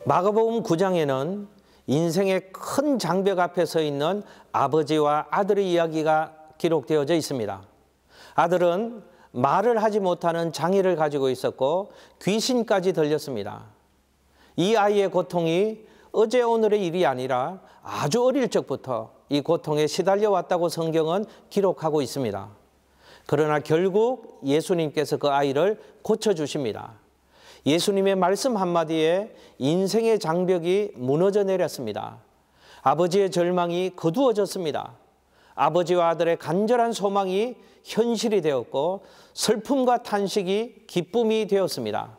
마가복음 9장에는 인생의 큰 장벽 앞에 서 있는 아버지와 아들의 이야기가 기록되어져 있습니다. 아들은 말을 하지 못하는 장애를 가지고 있었고 귀신까지 들렸습니다. 이 아이의 고통이 어제 오늘의 일이 아니라 아주 어릴 적부터 이 고통에 시달려 왔다고 성경은 기록하고 있습니다. 그러나 결국 예수님께서 그 아이를 고쳐주십니다. 예수님의 말씀 한마디에 인생의 장벽이 무너져 내렸습니다. 아버지의 절망이 거두어졌습니다. 아버지와 아들의 간절한 소망이 현실이 되었고 슬픔과 탄식이 기쁨이 되었습니다.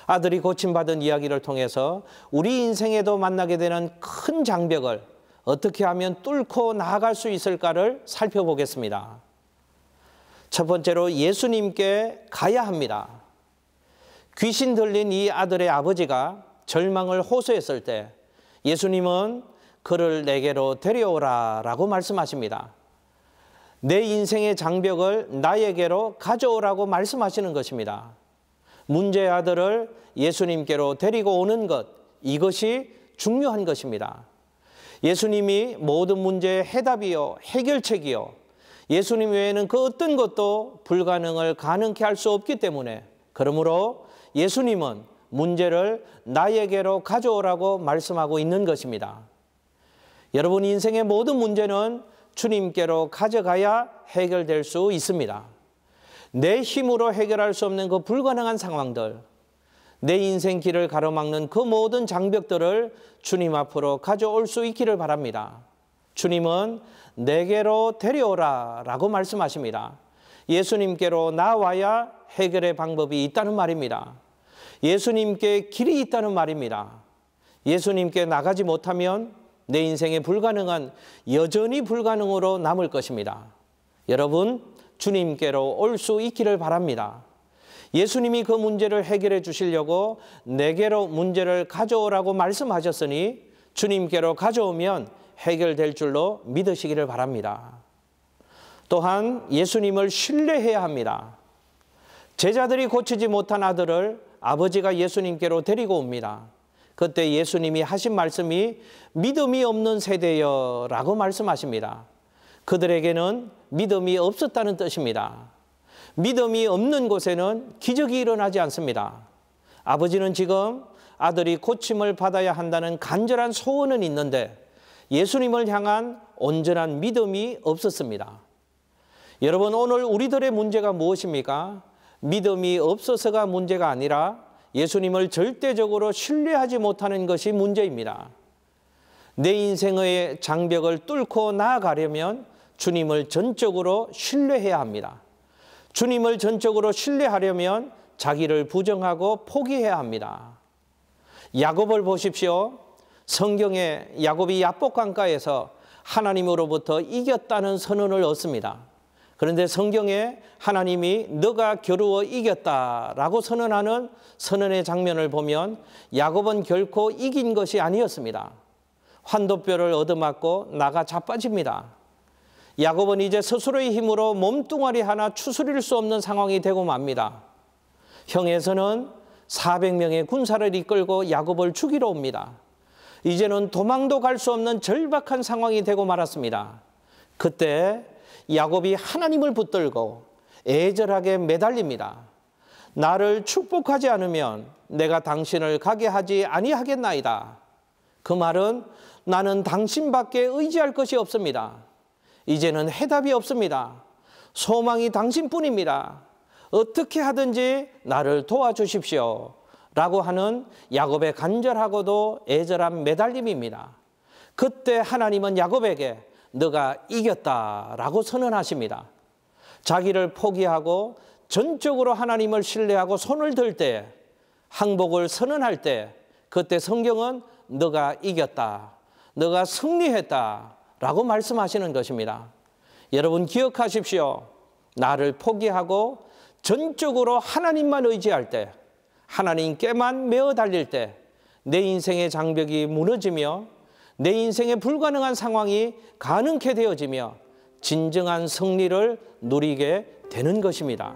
아들이 고침받은 이야기를 통해서 우리 인생에도 만나게 되는 큰 장벽을 어떻게 하면 뚫고 나아갈 수 있을까를 살펴보겠습니다. 첫 번째로 예수님께 가야 합니다. 귀신 들린 이 아들의 아버지가 절망을 호소했을 때 예수님은 그를 내게로 데려오라 라고 말씀하십니다. 내 인생의 장벽을 나에게로 가져오라고 말씀하시는 것입니다. 문제의 아들을 예수님께로 데리고 오는 것, 이것이 중요한 것입니다. 예수님이 모든 문제의 해답이요, 해결책이요, 예수님 외에는 그 어떤 것도 불가능을 가능케 할 수 없기 때문에, 그러므로 예수님은 문제를 나에게로 가져오라고 말씀하고 있는 것입니다. 여러분, 인생의 모든 문제는 주님께로 가져가야 해결될 수 있습니다. 내 힘으로 해결할 수 없는 그 불가능한 상황들, 내 인생 길을 가로막는 그 모든 장벽들을 주님 앞으로 가져올 수 있기를 바랍니다. 주님은 내게로 데려오라 라고 말씀하십니다. 예수님께로 나와야 해결의 방법이 있다는 말입니다. 예수님께 길이 있다는 말입니다. 예수님께 나가지 못하면 내 인생의 불가능한 여전히 불가능으로 남을 것입니다. 여러분, 주님께로 올 수 있기를 바랍니다. 예수님이 그 문제를 해결해 주시려고 내게로 문제를 가져오라고 말씀하셨으니 주님께로 가져오면 해결될 줄로 믿으시기를 바랍니다. 또한 예수님을 신뢰해야 합니다. 제자들이 고치지 못한 아들을 아버지가 예수님께로 데리고 옵니다. 그때 예수님이 하신 말씀이 믿음이 없는 세대여 라고 말씀하십니다. 그들에게는 믿음이 없었다는 뜻입니다. 믿음이 없는 곳에는 기적이 일어나지 않습니다. 아버지는 지금 아들이 고침을 받아야 한다는 간절한 소원은 있는데 예수님을 향한 온전한 믿음이 없었습니다. 여러분, 오늘 우리들의 문제가 무엇입니까? 믿음이 없어서가 문제가 아니라 예수님을 절대적으로 신뢰하지 못하는 것이 문제입니다. 내 인생의 장벽을 뚫고 나아가려면 주님을 전적으로 신뢰해야 합니다. 주님을 전적으로 신뢰하려면 자기를 부정하고 포기해야 합니다. 야곱을 보십시오. 성경에 야곱이 야복강가에서 하나님으로부터 이겼다는 선언을 얻습니다. 그런데 성경에 하나님이 너가 겨루어 이겼다라고 선언하는 선언의 장면을 보면 야곱은 결코 이긴 것이 아니었습니다. 환도뼈를 얻어맞고 나가 자빠집니다. 야곱은 이제 스스로의 힘으로 몸뚱아리 하나 추스릴 수 없는 상황이 되고 맙니다. 형에서는 400명의 군사를 이끌고 야곱을 죽이러 옵니다. 이제는 도망도 갈 수 없는 절박한 상황이 되고 말았습니다. 그때 야곱이 하나님을 붙들고 애절하게 매달립니다. 나를 축복하지 않으면 내가 당신을 가게 하지 아니하겠나이다. 그 말은 나는 당신밖에 의지할 것이 없습니다. 이제는 해답이 없습니다. 소망이 당신뿐입니다. 어떻게 하든지 나를 도와주십시오. 라고 하는 야곱의 간절하고도 애절한 매달림입니다. 그때 하나님은 야곱에게 너가 이겼다라고 선언하십니다. 자기를 포기하고 전적으로 하나님을 신뢰하고 손을 들 때, 항복을 선언할 때, 그때 성경은 너가 이겼다, 너가 승리했다라고 말씀하시는 것입니다. 여러분 기억하십시오. 나를 포기하고 전적으로 하나님만 의지할 때, 하나님께만 매어 달릴 때 내 인생의 장벽이 무너지며 내 인생의 불가능한 상황이 가능케 되어지며 진정한 승리를 누리게 되는 것입니다.